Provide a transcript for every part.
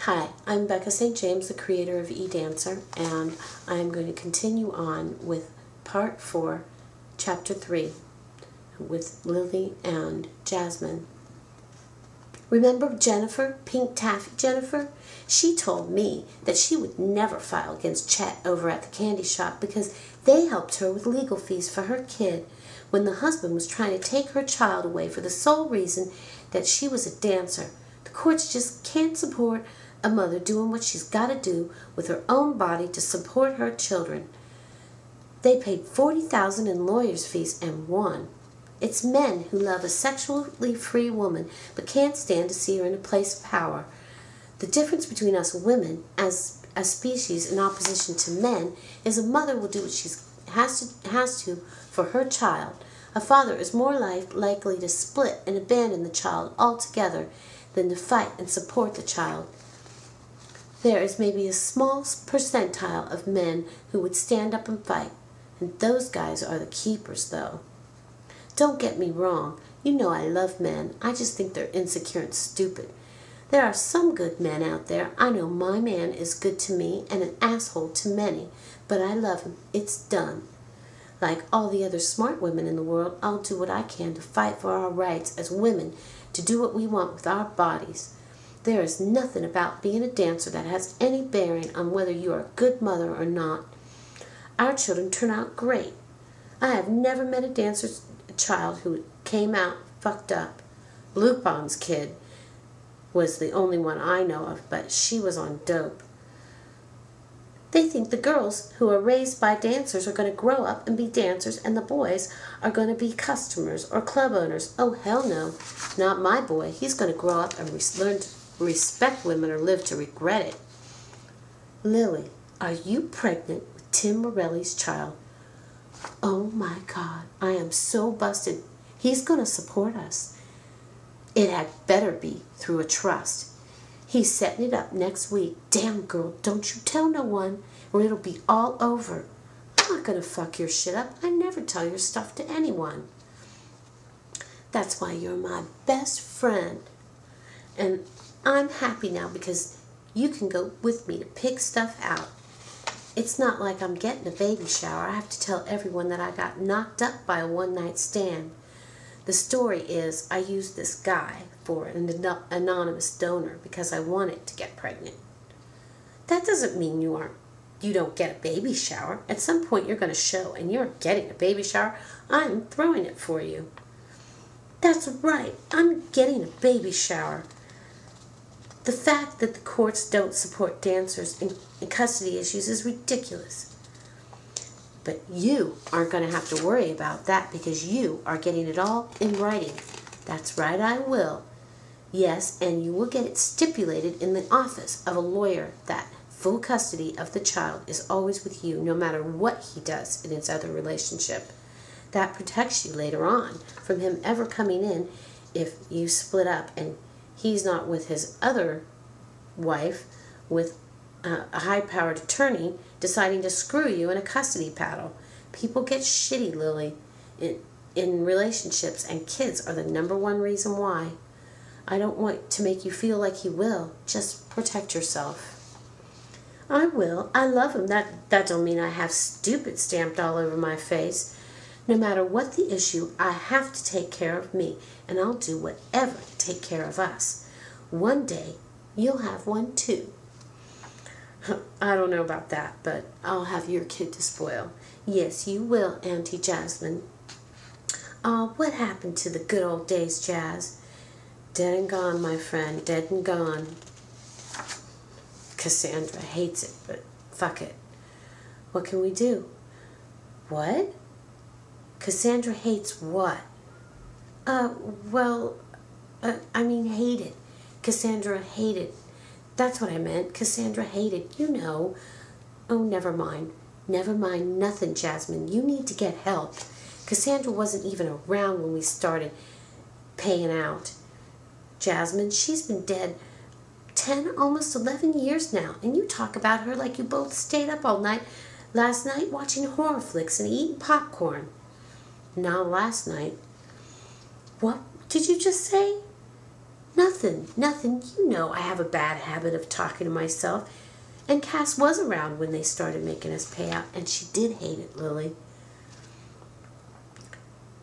Hi, I'm Becca St. James, the creator of EDancer, and I'm going to continue on with Part 4, Chapter 3, with Lilly and Jasmine. Remember Jennifer, Pink Taffy Jennifer? She told me that she would never file against Chet over at the candy shop because they helped her with legal fees for her kid when the husband was trying to take her child away for the sole reason that she was a dancer. The courts just can't support a mother doing what she's got to do with her own body to support her children. They paid $40,000 in lawyers' fees and won. It's men who love a sexually free woman but can't stand to see her in a place of power. The difference between us women as a species in opposition to men is a mother will do what she has to for her child. A father is more likely to split and abandon the child altogether than to fight and support the child. There is maybe a small percentile of men who would stand up and fight, and those guys are the keepers, though. Don't get me wrong, you know I love men, I just think they're insecure and stupid. There are some good men out there. I know my man is good to me and an asshole to many, but I love him. It's done. Like all the other smart women in the world, I'll do what I can to fight for our rights as women to do what we want with our bodies. There is nothing about being a dancer that has any bearing on whether you are a good mother or not. Our children turn out great. I have never met a dancer's child who came out fucked up. Luke Baum's kid was the only one I know of, but she was on dope. They think the girls who are raised by dancers are going to grow up and be dancers, and the boys are going to be customers or club owners. Oh, hell no. Not my boy. He's going to grow up and learn to respect women or live to regret it. Lily, are you pregnant with Tim Morelli's child? Oh my God, I am so busted. He's going to support us. It had better be through a trust. He's setting it up next week. Damn girl, don't you tell no one or it'll be all over. I'm not going to fuck your shit up. I never tell your stuff to anyone. That's why you're my best friend. And I'm happy now because you can go with me to pick stuff out. It's not like I'm getting a baby shower. I have to tell everyone that I got knocked up by a one-night stand. The story is I used this guy for an anonymous donor because I wanted to get pregnant. That doesn't mean you don't get a baby shower. At some point you're going to show and you're getting a baby shower. I'm throwing it for you. That's right. I'm getting a baby shower. The fact that the courts don't support dancers in custody issues is ridiculous. But you aren't going to have to worry about that because you are getting it all in writing. That's right, I will. Yes, and you will get it stipulated in the office of a lawyer that full custody of the child is always with you no matter what he does in his other relationship. That protects you later on from him ever coming in if you split up and he's not with his other wife with a high-powered attorney deciding to screw you in a custody battle. People get shitty, Lily, in relationships, and kids are the #1 reason why. I don't want to make you feel like you will. Just protect yourself. I will. I love him. That don't mean I have stupid stamped all over my face. No matter what the issue, I have to take care of me, and I'll do whatever to take care of us. One day, you'll have one too. I don't know about that, but I'll have your kid to spoil. Yes, you will, Auntie Jasmine. What happened to the good old days, Jazz? Dead and gone, my friend, dead and gone. Cassandra hates it, but fuck it. What can we do? What? Cassandra hates what? I mean hated. Cassandra hated. That's what I meant. Cassandra hated. You know. Oh, never mind. Never mind nothing, Jasmine. You need to get help. Cassandra wasn't even around when we started paying out. Jasmine, she's been dead 10, almost 11 years now, and you talk about her like you both stayed up all night last night watching horror flicks and eating popcorn. Not last night. What did you just say? Nothing, nothing. You know I have a bad habit of talking to myself. And Cass was around when they started making us pay out, and she did hate it, Lily.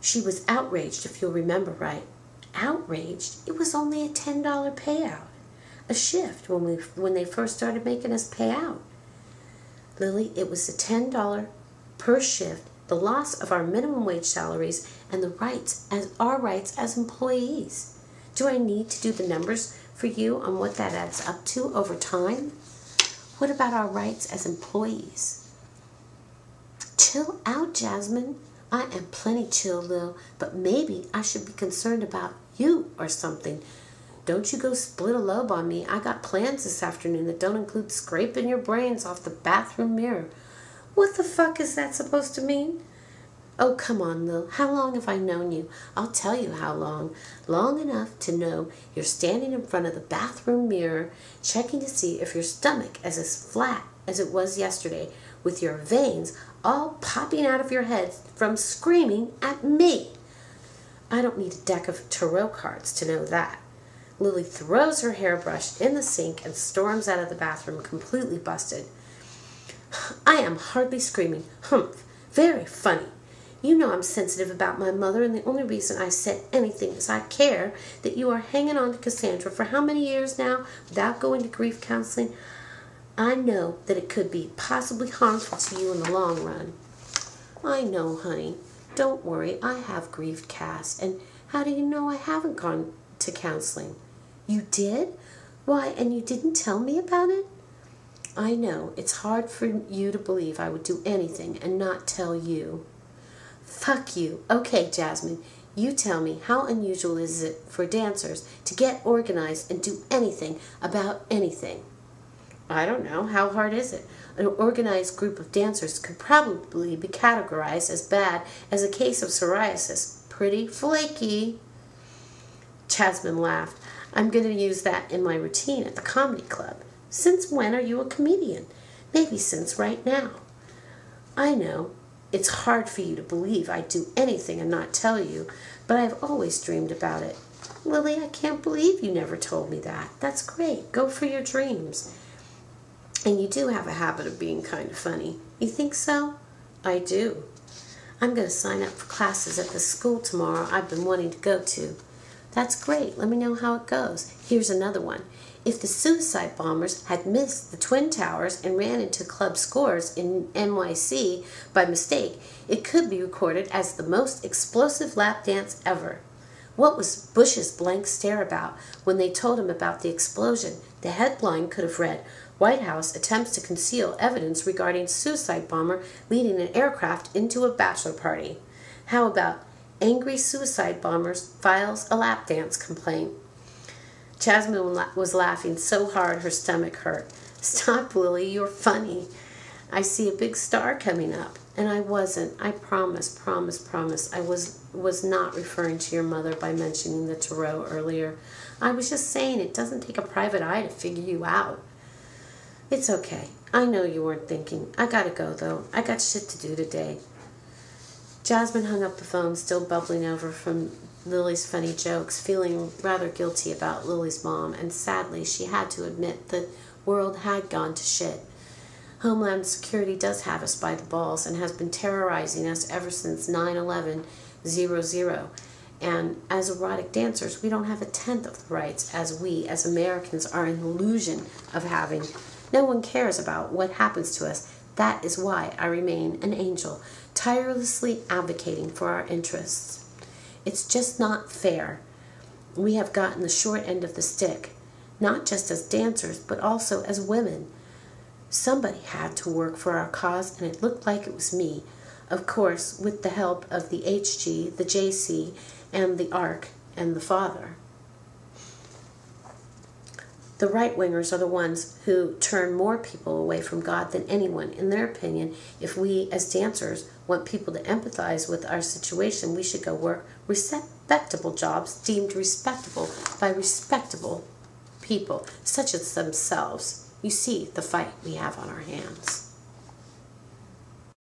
She was outraged, if you'll remember right. Outraged? It was only a $10 payout. A shift when they first started making us pay out. Lily, it was the $10 per shift, the loss of our minimum wage salaries, and our rights as employees. Do I need to do the numbers for you on what that adds up to over time? What about our rights as employees? Chill out, Jasmine. I am plenty chill, Lil, but maybe I should be concerned about you or something. Don't you go split a lobe on me. I got plans this afternoon that don't include scraping your brains off the bathroom mirror. What the fuck is that supposed to mean? Oh, come on, Lil. How long have I known you? I'll tell you how long. Long enough to know you're standing in front of the bathroom mirror, checking to see if your stomach is as flat as it was yesterday, with your veins all popping out of your head from screaming at me. I don't need a deck of tarot cards to know that. Lily throws her hairbrush in the sink and storms out of the bathroom completely busted. I am hardly screaming. Humph. Very funny. You know I'm sensitive about my mother, and the only reason I said anything is I care that you are hanging on to Cassandra for how many years now without going to grief counseling. I know that it could be possibly harmful to you in the long run. I know, honey. Don't worry. I have grieved Cass. And how do you know I haven't gone to counseling? You did? Why, and you didn't tell me about it? I know. It's hard for you to believe I would do anything and not tell you. Fuck you. Okay, Jasmine, you tell me, how unusual is it for dancers to get organized and do anything about anything? I don't know. How hard is it? An organized group of dancers could probably be categorized as bad as a case of psoriasis. Pretty flaky. Jasmine laughed. I'm going to use that in my routine at the comedy club. Since when are you a comedian? Maybe since right now. I know. It's hard for you to believe I'd do anything and not tell you, but I've always dreamed about it. Lily, I can't believe you never told me that. That's great. Go for your dreams. And you do have a habit of being kind of funny. You think so? I do. I'm going to sign up for classes at the school tomorrow I've been wanting to go to. That's great. Let me know how it goes. Here's another one. If the suicide bombers had missed the Twin Towers and ran into Club Scores in NYC by mistake, it could be recorded as the most explosive lap dance ever. What was Bush's blank stare about when they told him about the explosion? The headline could have read, White House attempts to conceal evidence regarding suicide bomber leading an aircraft into a bachelor party. How about angry suicide bombers files a lap dance complaint? Jasmine was laughing so hard her stomach hurt. Stop, Lily, you're funny. I see a big star coming up. And I wasn't. I promise. I was not referring to your mother by mentioning the tarot earlier. I was just saying it doesn't take a private eye to figure you out. It's okay. I know you weren't thinking. I gotta go, though. I got shit to do today. Jasmine hung up the phone, still bubbling over from Lily's funny jokes, feeling rather guilty about Lily's mom, and sadly she had to admit the world had gone to shit. Homeland Security does have us by the balls and has been terrorizing us ever since 9/11/00. And as erotic dancers, we don't have a tenth of the rights as we, as Americans, are an illusion of having. No one cares about what happens to us. That is why I remain an angel, tirelessly advocating for our interests. It's just not fair. We have gotten the short end of the stick, not just as dancers, but also as women. Somebody had to work for our cause, and it looked like it was me. Of course, with the help of the HG, the JC, and the ARC, and the Father. The right-wingers are the ones who turn more people away from God than anyone. In their opinion, if we, as dancers, want people to empathize with our situation, we should go work respectable jobs deemed respectable by respectable people, such as themselves. You see the fight we have on our hands.